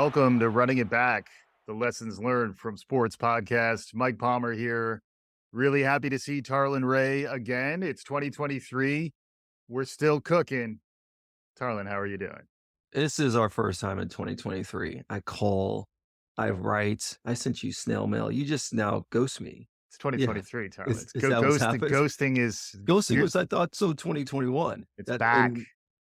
Welcome to Running It Back, the lessons learned from sports podcast. Mike Palmer here. Really happy to see Tarlin Ray again. It's 2023. We're still cooking. Tarlin, how are you doing? This is our first time in 2023. I call, I write, I sent you snail mail. You just now ghost me. It's Yeah. 2023, Tarlin. Is, It's is that what's ghosting. happened? Ghosting is Ghosting was, I thought, so 2021. it's back.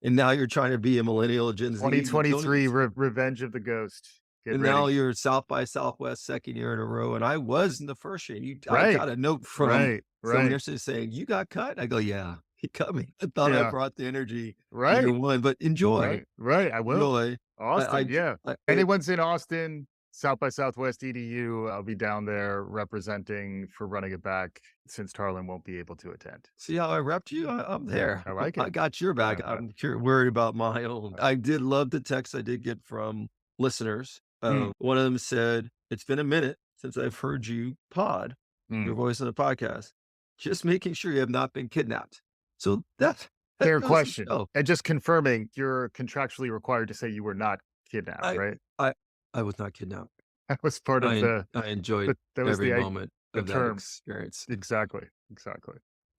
And now you're trying to be a millennial Gen Z. 2023 Revenge of the Ghost. Get And ready. now you're South by Southwest second year in a row. And I was in the first year. I Right. got a note from Right. someone yesterday saying, you got cut? I go, yeah, he cut me. I thought I Yeah. brought the energy Right. year one, but enjoy. Right. I will. Enjoy. Austin, yeah. I- Anyone's in Austin, South by Southwest EDU, I'll be down there representing for Running It Back since Tarlin won't be able to attend. See how I repped you? I'm there. I like I it. got your back. Yeah. I'm worried about my own. I did love the text I did get from listeners. One of them said, "It's been a minute since I've heard you pod, your voice on the podcast. Just making sure you have not been kidnapped." So that Fair goes to question. show. And just confirming, you're contractually required to say you were not kidnapped, I- right? I was not kidnapped. That was part of I enjoyed that was every the moment of that term. experience. Exactly.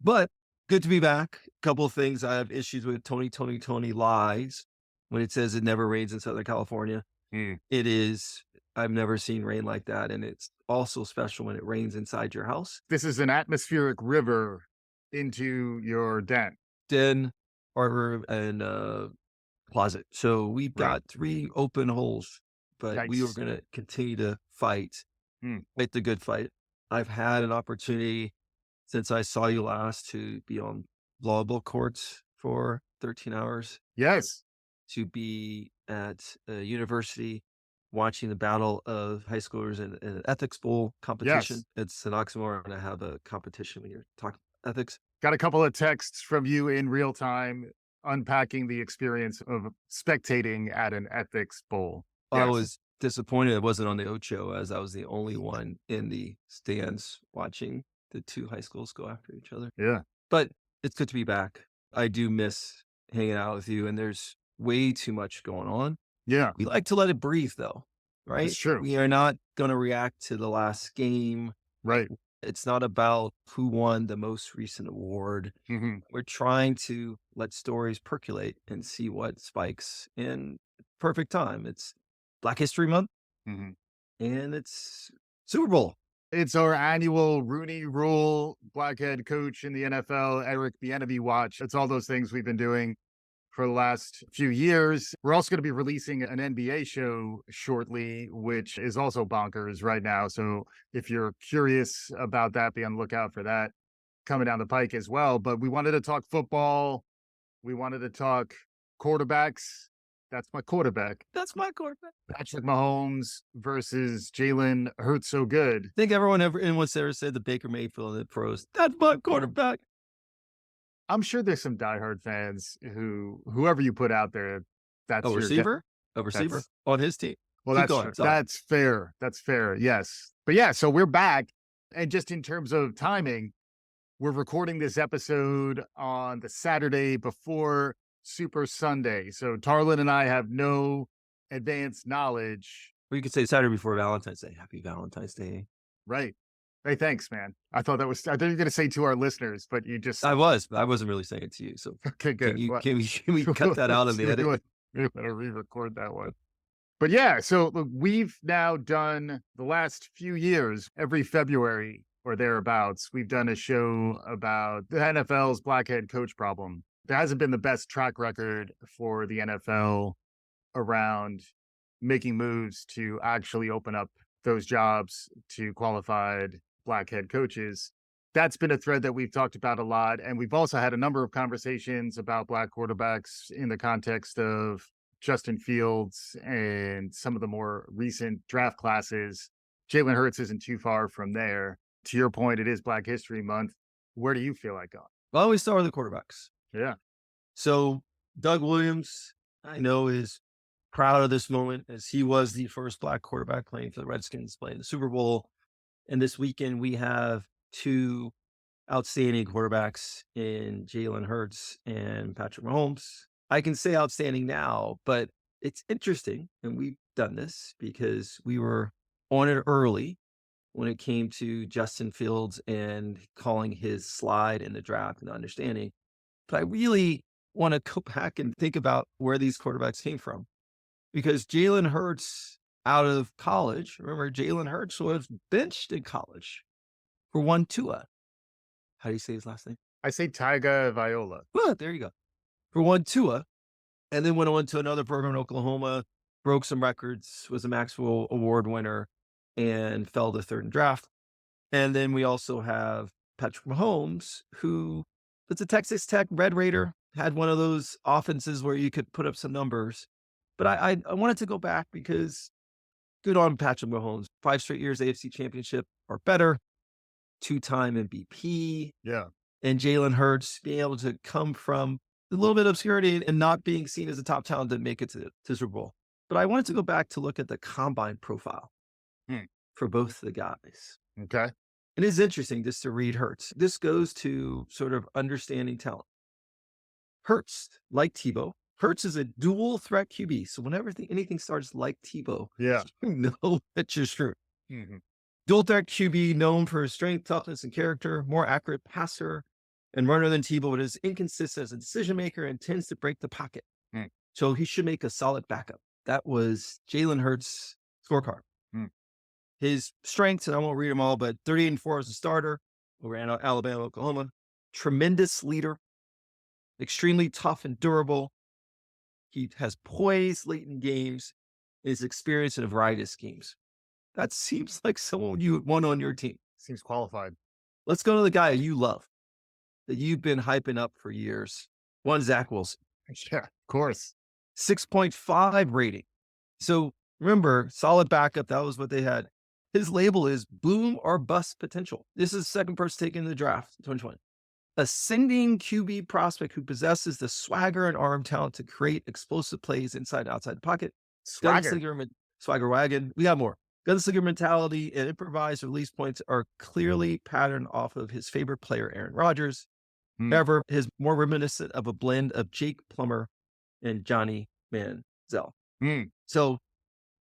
But good to be back. A couple of things I have issues with. Tony lies when it says it never rains in Southern California. It is. I've never seen rain like that. And it's also special when it rains inside your house. This is an atmospheric river into your den. Den, arbor, and closet. So we've got 3 open holes, but we are Nice. going to continue to fight the good fight. I've had an opportunity since I saw you last to be on volleyball courts for 13 hours, Yes. to be at a university watching the battle of high schoolers in an ethics bowl competition. Yes. It's an oxymoron to have a competition when you're talking ethics. Got a couple of texts from you in real time unpacking the experience of spectating at an ethics bowl. I Yes. was disappointed it wasn't on the Ocho, as I was the only one in the stands watching the 2 high schools go after each other. Yeah. But it's good to be back. I do miss hanging out with you, and there's way too much going on. Yeah. We like to let it breathe, though, right? It's true. We are not going to react to the last game. Right. It's not about who won the most recent award. hmm We're trying to let stories percolate and see what spikes in perfect time. It's Black History Month hmm and it's Super Bowl. It's our annual Rooney Rule Black head coach in the NFL, Eric Bieniemy watch. It's all those things we've been doing for the last few years. We're also going to be releasing an NBA show shortly, which is also bonkers right now. So if you're curious about that, be on the lookout for that coming down the pike as well. But we wanted to talk football. We wanted to talk quarterbacks. That's my quarterback. That's my quarterback. Patrick Mahomes versus Jalen Hurts so good. I think anyone's ever said the Baker Mayfield in the pros. That's my quarterback. I'm sure there's some diehard fans whoever you put out there, that's A your receiver on his team. Well, Keep going. Sorry. that's fair. That's fair. Yes. But yeah, so we're back. And just in terms of timing, we're recording this episode on the Saturday before Super Sunday. So Tarlin and I have no advanced knowledge. Or you could say Saturday before Valentine's Day. Happy Valentine's Day. Right. Hey, thanks, man. I thought you were going to say to our listeners, but you just. I wasn't really saying it to you. So Okay, good. Can we cut that out of the edit? We better re-record that one. But yeah, so look, we've now done the last few years, every February or thereabouts, we've done a show about the NFL's black head coach problem. There hasn't been the best track record for the NFL around making moves to actually open up those jobs to qualified black head coaches. That's been a thread that we've talked about a lot. And we've also had a number of conversations about black quarterbacks in the context of Justin Fields and some of the more recent draft classes. Jalen Hurts isn't too far from there. To your point, it is Black History Month. Where do you feel like going? Well, we start with the quarterbacks. Yeah. So Doug Williams, I know, is proud of this moment as he was the first black quarterback playing for the Redskins, playing the Super Bowl. And this weekend we have 2 outstanding quarterbacks in Jalen Hurts and Patrick Mahomes. I can say outstanding now, but it's interesting. And we done this because we were on it early when it came to Justin Fields and calling his slide in the draft and understanding. But I really want to go back and think about where these quarterbacks came from because Jalen Hurts out of college, remember Jalen Hurts was benched in college for one Tua. How do you say his last name? I say Tyga Viola. Well, there you go. For one Tua, and then went on to another program in Oklahoma, broke some records, was a Maxwell Award winner, and fell to third in draft. And then we also have Patrick Mahomes, who was a Texas Tech Red Raider, had one of those offenses where you could put up some numbers. But I wanted to go back because good on Patrick Mahomes. 5 straight years AFC Championship or better, 2-time MVP. Yeah. And Jalen Hurts being able to come from a little bit of obscurity and not being seen as a top talent to make it to Super Bowl. But I wanted to go back to look at the combine profile for both the guys. Okay. It is interesting just to read Hurts. This goes to sort of understanding talent. Hurts, like Tebow, Hurts is a dual threat QB. So whenever anything starts like Tebow, Yeah. you know that you're screwed. Mm-hmm. Dual threat QB known for his strength, toughness, and character, more accurate passer and runner than Tebow, but is inconsistent as a decision maker and tends to break the pocket. So he should make a solid backup. That was Jalen Hurts' scorecard. His strengths, and I won't read them all, but 38-4 as a starter over Alabama, Oklahoma. Tremendous leader, extremely tough and durable. He has poise late in games, is experienced in a variety of schemes. That seems like someone you would want on your team. Seems qualified. Let's go to the guy you love, that you've been hyping up for years. One, Zach Wilson. Yeah, of course. 6.5 rating. So remember, solid backup. That was what they had. His label is boom or bust potential. This is the second person taken in the draft in 2020. Ascending QB prospect who possesses the swagger and arm talent to create explosive plays inside and outside the pocket. Swagger wagon. We got more. Gunslinger mentality and improvised release points are clearly patterned off of his favorite player, Aaron Rodgers. However, his more reminiscent of a blend of Jake Plummer and Johnny Manziel. So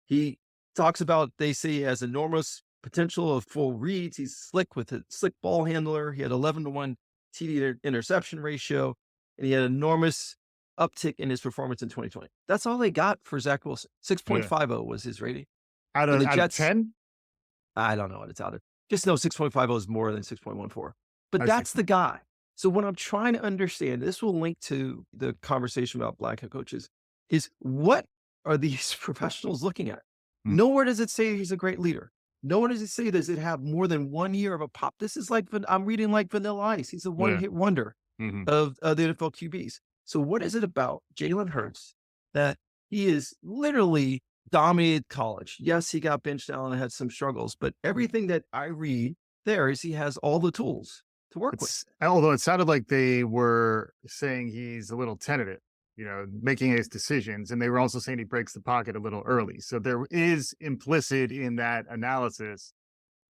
he talks about, they say he has enormous potential of full reads. He's slick with a slick ball handler. He had 11-to-1 TD interception ratio, and he had enormous uptick in his performance in 2020. That's all they got for Zach Wilson. 6.50 was his rating. Out of 10? I don't know what it's out of. Just know 6.50 is more than 6.14. But that's the guy. So what I'm trying to understand, this will link to the conversation about black head coaches, is what are these professionals looking at? Nowhere does it say he's a great leader. Nowhere does it say, does it have more than 1 year of a pop? This is like, I'm reading like Vanilla Ice. He's a one-hit wonder of the NFL QBs. So what is it about Jalen Hurts that he is literally dominated college? Yes, he got benched out and had some struggles, but everything that I read there is he has all the tools to work with. Although it sounded like they were saying he's a little tentative, making his decisions. And they were also saying he breaks the pocket a little early. So there is implicit in that analysis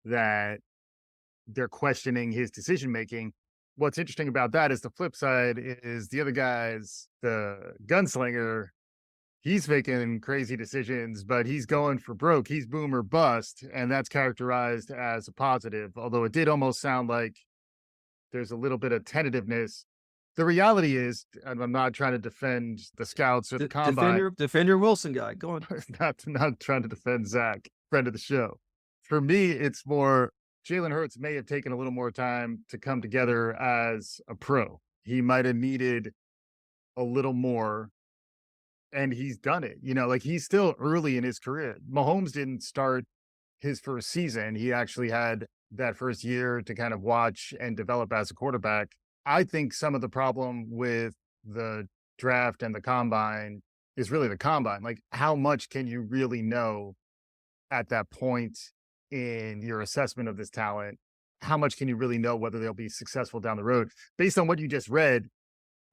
that they're questioning his decision-making. What's interesting about that is the flip side is the other guy's the gunslinger. He's making crazy decisions, but he's going for broke. He's boom or bust. And that's characterized as a positive, although it did almost sound like there's a little bit of tentativeness. The reality is, and I'm not trying to defend the scouts or the combine. Defend your Wilson guy. Go on. not trying to defend Zach, friend of the show. For me, it's more Jalen Hurts may have taken a little more time to come together as a pro. He might have needed a little more, and he's done it. He's still early in his career. Mahomes didn't start his first season. He actually had that first year to kind of watch and develop as a quarterback. I think some of the problem with the draft and the combine is really the combine. Like, how much can you really know at that point in your assessment of this talent? How much can you really know whether they'll be successful down the road? Based on what you just read,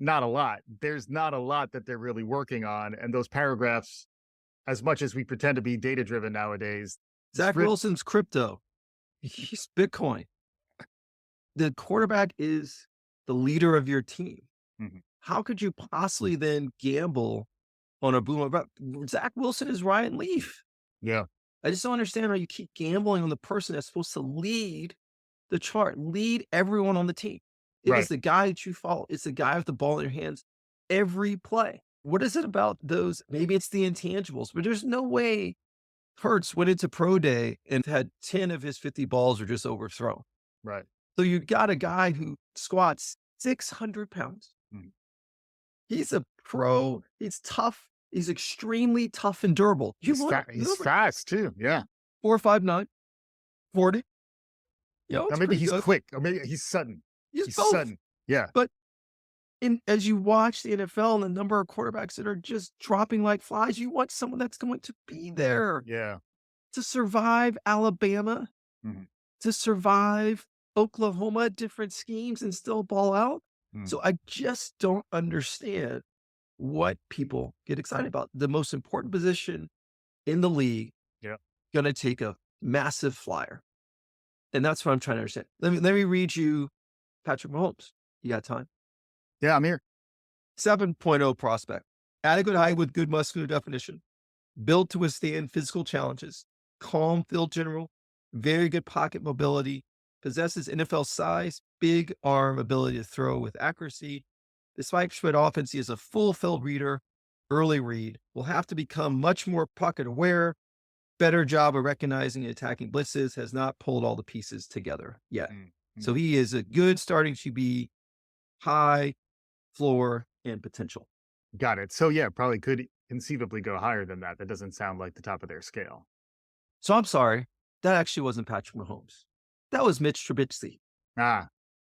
not a lot. There's not a lot that they're really working on. And those paragraphs, as much as we pretend to be data-driven nowadays. Zach Wilson's crypto. He's Bitcoin. The quarterback is the leader of your team. How could you possibly then gamble on a boom. Zach Wilson is Ryan Leaf. Yeah. I just don't understand how you keep gambling on the person that's supposed to lead the chart, lead everyone on the team. It is Right. the guy that you follow. It's the guy with the ball in your hands every play. What is it about those? Maybe it's the intangibles, but there's no way Hurts went into pro day and had 10 of his 50 balls are just overthrown. Right. So you got a guy who squats 600 pounds. Mhm. He's a pro. He's tough. He's extremely tough and durable. He's fast too. Yeah. 4.59, 40. Now It's maybe pretty he's good. quick, or maybe he's sudden. He's He's both. sudden. Yeah. But as you watch the NFL and the number of quarterbacks that are just dropping like flies, you want someone that's going to be there Yeah. to survive Alabama, Mhm. to survive Oklahoma, different schemes and still ball out. Mhm. So I just don't understand what people get excited about. The most important position in the league, Yeah. going to take a massive flyer. And that's what I'm trying to understand. Let me read you Patrick Mahomes. You got time? Yeah, I'm here. 7.0 prospect. Adequate height with good muscular definition. Built to withstand physical challenges. Calm field general. Very good pocket mobility. Possesses NFL size. Big arm ability to throw with accuracy. Despite spread offense, he is a full field reader. Early read. Will have to become much more pocket aware. Better job of recognizing and attacking blitzes. Has not pulled all the pieces together yet. So he is a good starting QB. High floor and potential. Got it. So yeah, probably could conceivably go higher than that. That doesn't sound like the top of their scale. So I'm sorry. That actually wasn't Patrick Mahomes. That was Mitch Trubisky. Ah,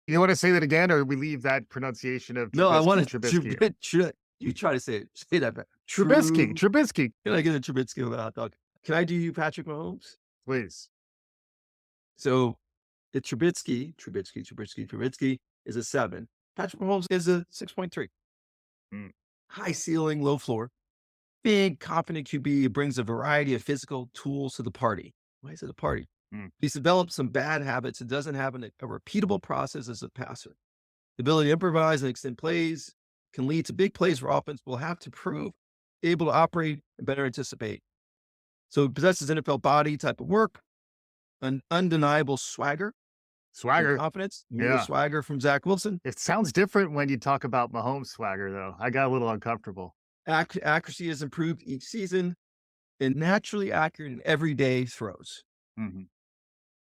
you want to say that again, or we leave that pronunciation of No, I want to Trubisky? you try to say it. Say that back. Trubisky. Can I get a Trubisky with a hot dog? Can I do you Patrick Mahomes? Please. So it's Trubisky is a 7. Patrick Mahomes is a 6.3. High ceiling, low floor. Big, confident QB brings a variety of physical tools to the party. Why is it a party? He's developed some bad habits and doesn't have a repeatable process as a passer. The ability to improvise and extend plays can lead to big plays where offense will have to prove able to operate and better anticipate. So he possesses NFL body type of work, an undeniable swagger, Swagger. confidence. Yeah. Swagger from Zach Wilson. It sounds different when you talk about Mahomes swagger, though. I got a little uncomfortable. Accuracy has improved each season and naturally accurate in everyday throws.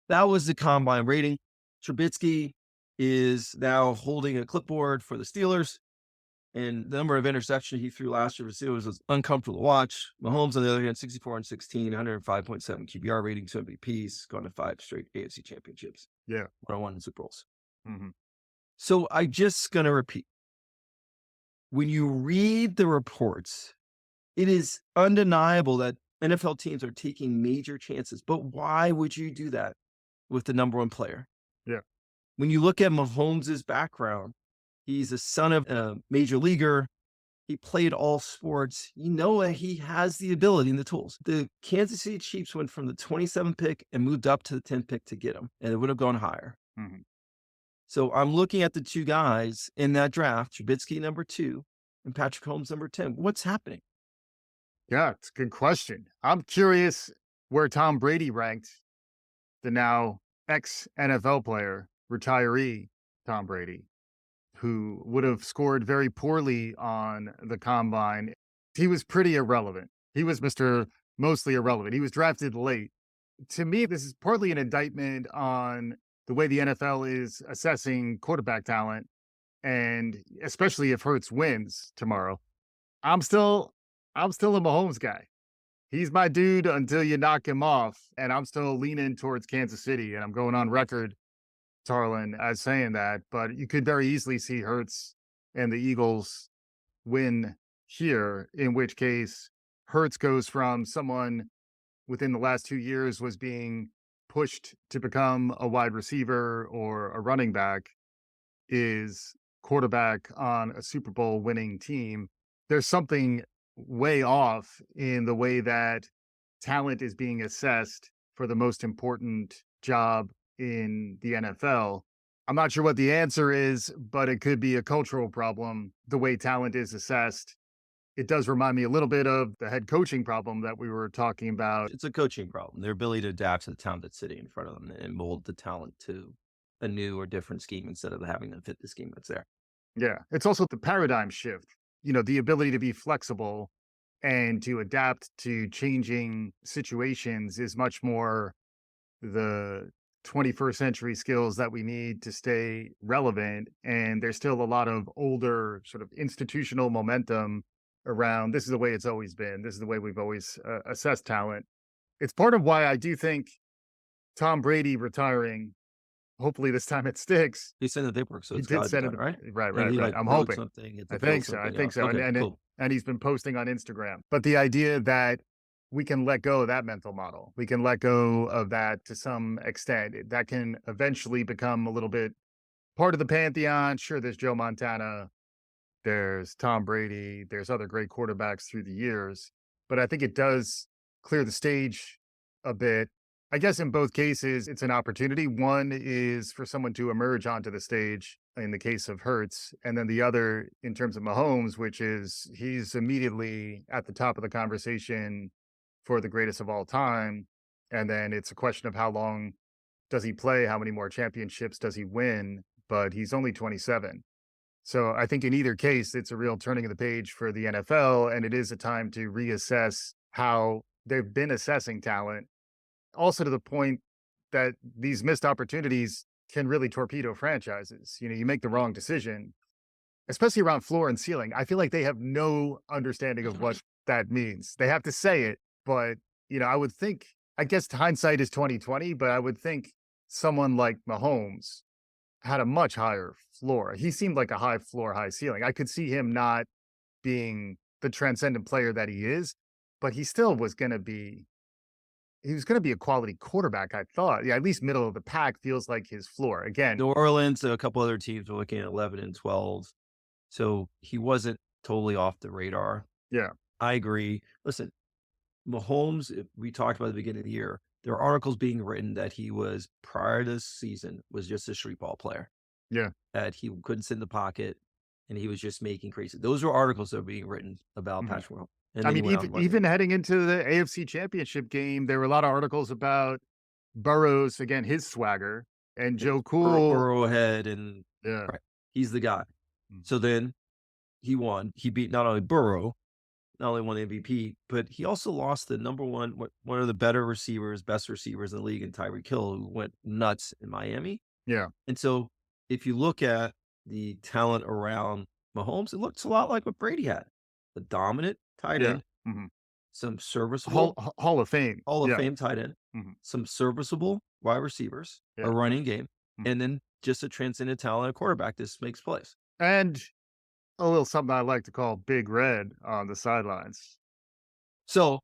That was the combine rating. Trubisky is now holding a clipboard for the Steelers, and the number of interceptions he threw last year for the Steelers was uncomfortable to watch. Mahomes, on the other hand, 64-16, 105.7 QBR rating, 2 MVPs, gone to 5 straight AFC championships. Yeah. 101 in Super Bowls. So I just going to repeat. When you read the reports, it is undeniable that NFL teams are taking major chances. But why would you do that with the number one player? Yeah. When you look at Mahomes' background, he's a son of a major leaguer. He played all sports. You know that he has the ability and the tools. The Kansas City Chiefs went from the 27th pick and moved up to the 10th pick to get him, and it would have gone higher. So I'm looking at the two guys in that draft, Trubisky number 2 and Patrick Mahomes number 10. What's happening? Yeah, it's a good question. I'm curious where Tom Brady ranked, the now ex-NFL player, retiree Tom Brady, who would have scored very poorly on the combine. He was pretty irrelevant. He was Mr. Mostly Irrelevant. He was drafted late. To me, this is partly an indictment on the way the NFL is assessing quarterback talent, and especially if Hurts wins tomorrow. I'm still a Mahomes guy. He's my dude until you knock him off, and I'm still leaning towards Kansas City, and I'm going on record, Tarlin, as saying that. But you could very easily see Hurts and the Eagles win here, in which case Hurts goes from someone within the last 2 years was being pushed to become a wide receiver or a running back, is quarterback on a Super Bowl winning team. There's something way off in the way that talent is being assessed for the most important job in the NFL. I'm not sure what the answer is, but it could be a cultural problem, the way talent is assessed it does remind me a little bit of the head coaching problem that we were talking about. It's a coaching problem. Their ability to adapt to the talent that's sitting in front of them and mold the talent to a new or different scheme instead of having them fit the scheme that's there. Yeah. It's also the paradigm shift, the ability to be flexible and to adapt to changing situations is much more the 21st century skills that we need to stay relevant. And there's still a lot of older sort of institutional momentum around this is the way it's always been. This is the way we've always assessed talent. It's part of why I do think Tom Brady retiring, hopefully this time it sticks. He sent the paperwork, so He it's did got to be send done, it, right? right, And he right. I'm wrote hoping. something. Had to I fill think so. I something think out. so. Okay, And cool. and he's been posting on Instagram. But the idea that we can let go of that mental model, we can let go of that to some extent. That can eventually become a little bit part of the pantheon. Sure, there's Joe Montana, there's Tom Brady, there's other great quarterbacks through the years, but I think it does clear the stage a bit. I guess in both cases, it's an opportunity. One is for someone to emerge onto the stage in the case of Hurts, and then the other in terms of Mahomes, which is he's immediately at the top of the conversation for the greatest of all time. And then it's a question of how long does he play? How many more championships does he win? But he's only 27. So I think in either case, it's a real turning of the page for the NFL, and it is a time to reassess how they've been assessing talent. Also, to the point that these missed opportunities can really torpedo franchises. You make the wrong decision, especially around floor and ceiling. I feel like they have no understanding of what that means. They have to say it, but I would think. I guess hindsight is 2020, but I would think someone like Mahomes had a much higher floor. He seemed like a high floor, high ceiling. I could see him not being the transcendent player that he is, but he still was going to be he was going to be a quality quarterback, I thought. Yeah, at least middle of the pack feels like his floor. Again, New Orleans, a couple other teams were looking at 11 and 12. So he wasn't totally off the radar. yeah. I agree. Listen, Mahomes, we talked about at the beginning of the year, there are articles being written that he was, prior to this season, was just a street ball player. Yeah. That he couldn't sit in the pocket and he was just making crazy. Those were articles that were being written about Mhm. Patrick Mahomes. And I then he mean, went out and won it. even heading into the AFC Championship game, there were a lot of articles about Burrow's, again, his swagger, and Joe Cool. Burrowhead and Yeah. right, he's the guy. Mm. So then he won. He beat not only Burrow, not only won the MVP, but he also lost the number one of the better receivers, best receivers in the league, in Tyreek Hill, who went nuts in Miami. Yeah. And so if you look at the talent around Mahomes, it looks a lot like what Brady had. The dominant tight Yeah. end, Mhm. some serviceable Hall of Fame. Hall of Yeah. Fame tight end, Mhm. some serviceable wide receivers, Yeah. a running game, Mhm. and then just a transcendent talent, a quarterback that makes plays. And a little something I like to call Big Red on the sidelines. So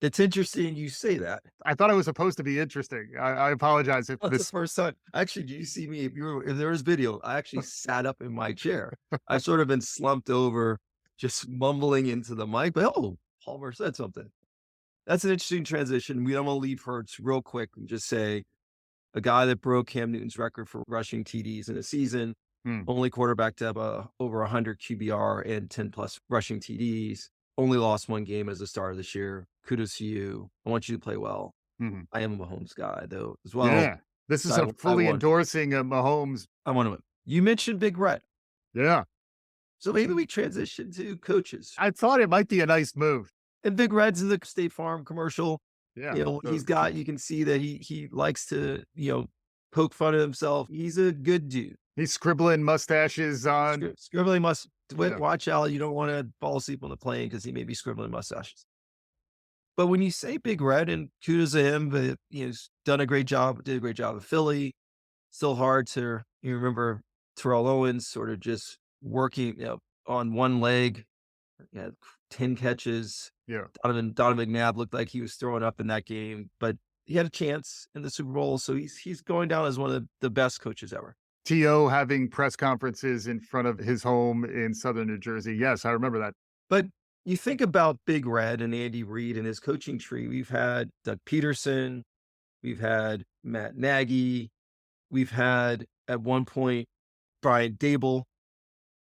it's interesting you say that. I thought it was supposed to be interesting. I apologize if That's the this. first time. Actually, do you see me? If there was video, I actually sat up in my chair. I've sort of been slumped over, just mumbling into the mic. But Palmer said something. That's an interesting transition. We don't want to leave Hurts real quick and just say a guy that broke Cam Newton's record for rushing TDs in a season, Hmm. only quarterback to have over 100 QBR and 10 plus rushing TDs. Only lost one game as a starter this year. Kudos to you. I want you to play well. Mhm. I am a Mahomes guy, though, as well. Yeah. This is I fully won. endorsing Mahomes. I want to win. You mentioned Big Red. Yeah. So maybe we transition to coaches. I thought it might be a nice move. And Big Red's in the State Farm commercial. Yeah. You can see that he likes to, poke fun of himself. He's a good dude. He's scribbling mustaches on. Scribbling must Yeah. watch out. You don't want to fall asleep on the plane because he may be scribbling mustaches. But when you say Big Red, and kudos to him, but he's done a great job, did a great job in Philly. Still hard to you remember Terrell Owens sort of just working on one leg. He had 10 catches. Yeah. Donovan McNabb looked like he was throwing up in that game, but he had a chance in the Super Bowl. So he's going down as one of the best coaches ever. T.O. having press conferences in front of his home in Southern New Jersey. Yes, I remember that. But you think about Big Red and Andy Reid and his coaching tree. We've had Doug Peterson. We've had Matt Nagy. We've had, at one point, Brian Dable.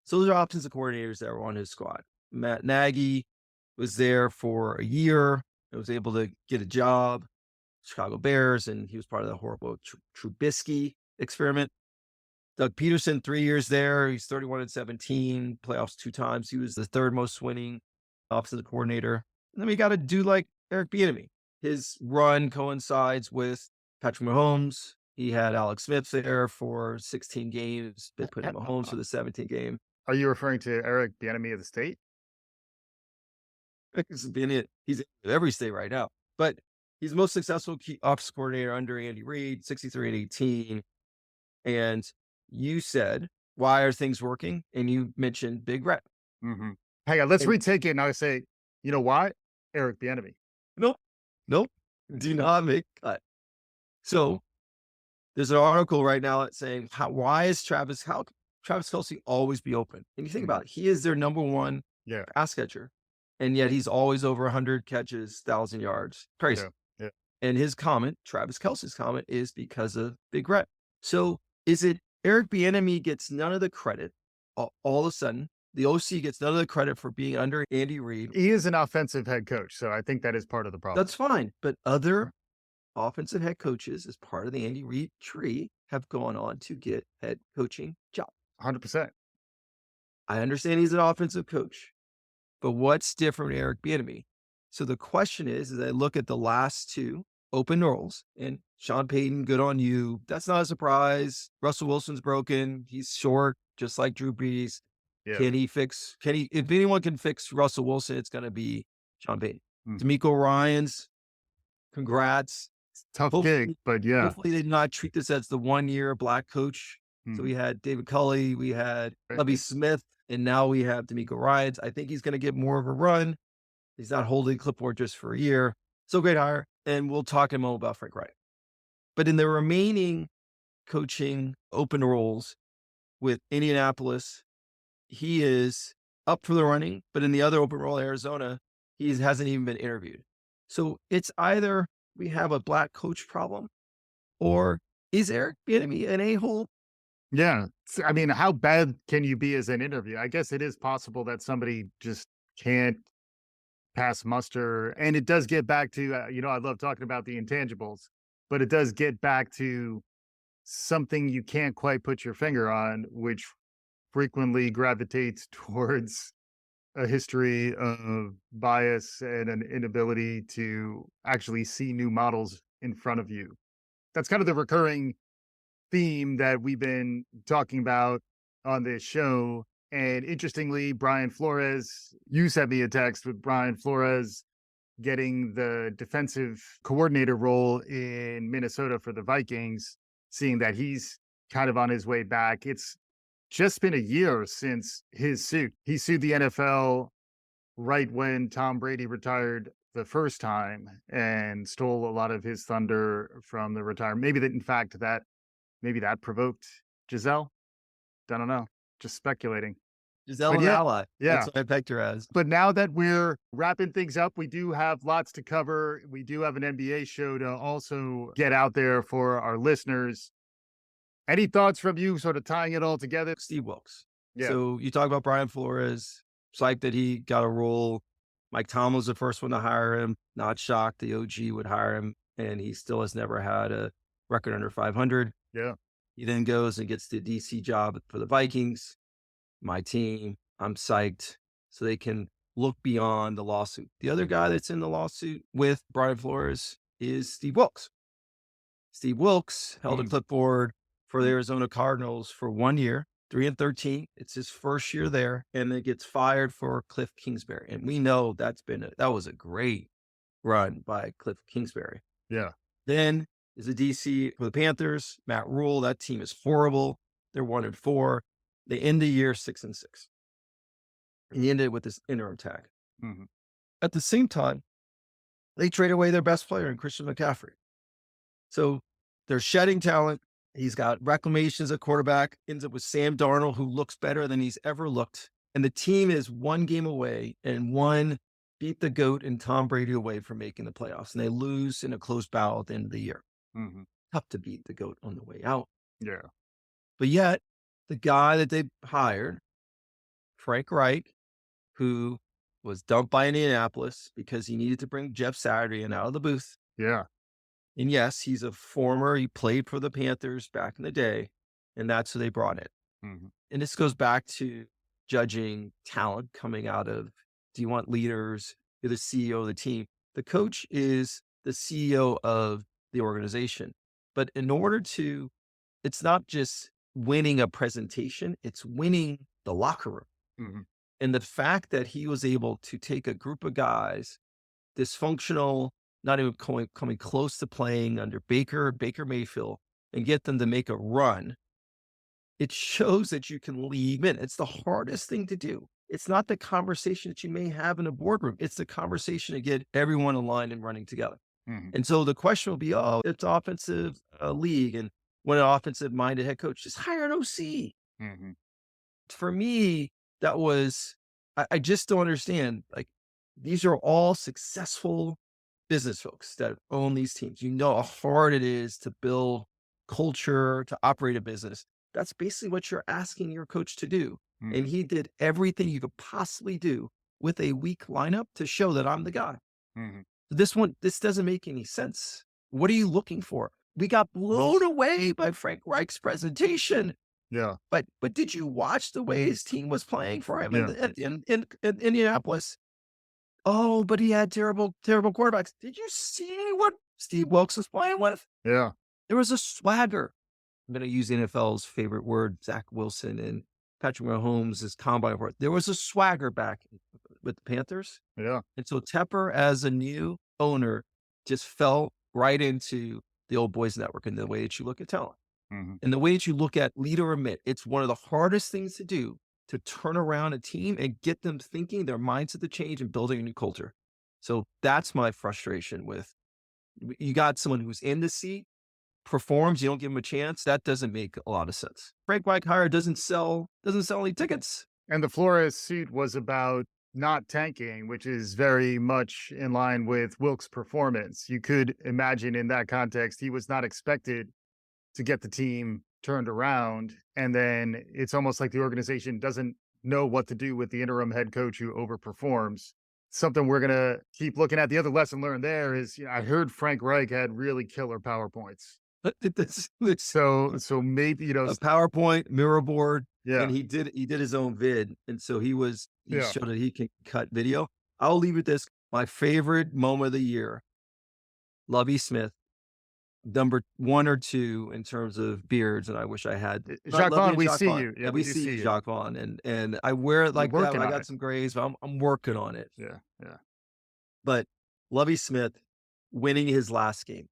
So those are offensive coordinators that were on his squad. Matt Nagy was there for a year and was able to get a job, Chicago Bears, and he was part of the horrible Trubisky experiment. Doug Peterson, 3 years there. He's 31-17, playoffs 2 times. He was the third most winning offensive coordinator. And then we got a dude like Eric Bieniemy. His run coincides with Patrick Mahomes. He had Alex Smith there for 16 games. They put in Mahomes for the 17th game. Are you referring to Eric Bieniemy of the state? He's in every state right now, but he's the most successful offensive coordinator under Andy Reid, 63-18. And you said, why are things working? And you mentioned Big Red. Mm-hmm. Hang on, let's retake it. And I say, you know why? Eric Bieniemy. Nope. Do not make cut. So there's an article right now that's saying, why is Travis Kelce always be open? And you think about it, he is their number one pass catcher. And yet he's always over 100 catches, 1,000 yards. Crazy. Yeah. And his comment, Travis Kelce's comment, is because of Big Red. So is it Eric Bieniemy gets none of the credit all of a sudden? The OC gets none of the credit for being under Andy Reid. He is an offensive head coach, so I think that is part of the problem. That's fine. But other offensive head coaches, as part of the Andy Reid tree, have gone on to get head coaching jobs. 100%. I understand he's an offensive coach, but what's different with Eric Bieniemy? So the question is I look at the last 2 open roles, and Sean Payton, good on you. That's not a surprise. Russell Wilson's broken. He's short, just like Drew Brees. Yeah. If anyone can fix Russell Wilson, it's going to be Sean Payton. DeMeco Ryans, congrats. Tough gig, but yeah. Hopefully they did not treat this as the 1-year black coach. So we had David Culley, we had Lovie Smith, and now we have DeMeco Ryans. I think he's going to get more of a run. He's not holding clipboard just for a year. So great hire. And we'll talk in a moment about Frank Reich. But in the remaining coaching open roles with Indianapolis, he is up for the running. But in the other open role, Arizona, he hasn't even been interviewed. So it's either we have a black coach problem, or is Eric Bieniemy an a-hole? Yeah. I mean, how bad can you be as an interview? I guess it is possible that somebody just can't pass muster. And it does get back to, I love talking about the intangibles, but it does get back to something you can't quite put your finger on, which frequently gravitates towards a history of bias and an inability to actually see new models in front of you. That's kind of the recurring theme that we've been talking about on this show. And interestingly, Brian Flores, you sent me a text with Brian Flores getting the defensive coordinator role in Minnesota for the Vikings, seeing that he's kind of on his way back. It's just been a year since his suit. He sued the NFL right when Tom Brady retired the first time and stole a lot of his thunder from the retirement. Maybe that provoked Giselle. I don't know. Just speculating. Giselle an ally. Yeah. That's what I pegged her as. But now that we're wrapping things up, we do have lots to cover. We do have an NBA show to also get out there for our listeners. Any thoughts from you sort of tying it all together? Steve Wilkes. Yeah. So you talk about Brian Flores, psyched that he got a role. Mike Tomlin was the first one to hire him. Not shocked the OG would hire him, and he still has never had a record under 500. Yeah. He then goes and gets the DC job for the Vikings. My team, I'm psyched. So they can look beyond the lawsuit. The other guy that's in the lawsuit with Brian Flores is Steve Wilkes. Steve Wilkes held a clipboard for the Arizona Cardinals for 1 year, 3-13. It's his first year there, and then gets fired for Cliff Kingsbury. And we know that was a great run by Cliff Kingsbury. Yeah. Then is a DC for the Panthers, Matt Rule. That team is horrible. They're 1-4. They end the year 6-6. And he ended with this interim tag. Mm-hmm. At the same time, they trade away their best player in Christian McCaffrey. So they're shedding talent. He's got reclamations at quarterback, ends up with Sam Darnold, who looks better than he's ever looked. And the team is one game away and one beat the GOAT and Tom Brady away from making the playoffs. And they lose in a close battle at the end of the year. Mm-hmm. Tough to beat the GOAT on the way out. Yeah. But yet, the guy that they hired, Frank Reich, who was dumped by Indianapolis because he needed to bring Jeff Saturday in out of the booth. Yeah. And yes, he played for the Panthers back in the day, and that's who they brought in. Mm-hmm. And this goes back to judging talent coming out of, do you want leaders? You're the CEO of the team. The coach is the CEO of the organization. But it's not just winning a presentation, it's winning the locker room. Mm-hmm. And the fact that he was able to take a group of guys, dysfunctional, not even coming close to playing under Baker Mayfield, and get them to make a run, it shows that you can leave in. It's the hardest thing to do. It's not the conversation that you may have in a boardroom. It's the conversation to get everyone aligned and running together. Mm-hmm. And so the question will be, it's offensive league. And when an offensive-minded head coach, just hire an OC. Mm-hmm. For me, that was, I just don't understand. Like, these are all successful business folks that own these teams. You know how hard it is to build culture, to operate a business. That's basically what you're asking your coach to do. Mm-hmm. And he did everything you could possibly do with a weak lineup to show that I'm the guy. Mm-hmm. This doesn't make any sense. What are you looking for? We got blown away by Frank Reich's presentation. Yeah. But did you watch the way his team was playing for him in Indianapolis? Oh, but he had terrible quarterbacks. Did you see what Steve Wilkes was playing with? Yeah. There was a swagger. I'm going to use NFL's favorite word, Zach Wilson and Patrick Mahomes' is combine report. There was a swagger back with the Panthers. Yeah. And so Tepper, as a new owner, just fell right into the old boys network in the way that you look at talent. Mm-hmm. And the way that you look at lead or omit. It's one of the hardest things to do, to turn around a team and get them thinking, their mindset to change and building a new culture. So that's my frustration with, you got someone who's in the seat, performs, you don't give him a chance. That doesn't make a lot of sense. Frank Reich hire doesn't sell any tickets. And the Flores suit was about not tanking, which is very much in line with Wilkes' performance. You could imagine in that context, he was not expected to get the team turned around. And then it's almost like the organization doesn't know what to do with the interim head coach who overperforms. Something we're going to keep looking at. The other lesson learned there is, I heard Frank Reich had really killer PowerPoints. So maybe, a PowerPoint, mirror board. Yeah. And he did his own vid. And so he showed that he can cut video. I'll leave it this. My favorite moment of the year, Lovie Smith, number 1 or 2 in terms of beards. And I wish I had Jacques Vaughn. We see Vaughn. you. Yeah, we see you, Jacques Vaughn. And I wear it like that. I got some grays, but I'm working on it. Yeah. Yeah. But Lovie Smith winning his last game.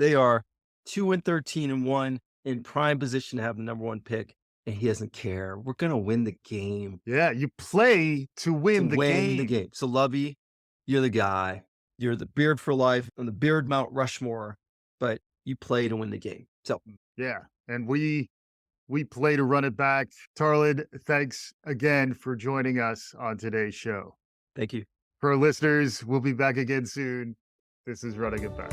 They are 2-13-1 in prime position to have the number 1 pick. And he doesn't care. We're going to win the game. Yeah. You play to win the game. So Lovie, you're the guy. You're the beard for life on the beard Mount Rushmore, but you play to win the game. So yeah. And we play to run it back. Tarlin, thanks again for joining us on today's show. Thank you. For our listeners, we'll be back again soon. This is Running It Back.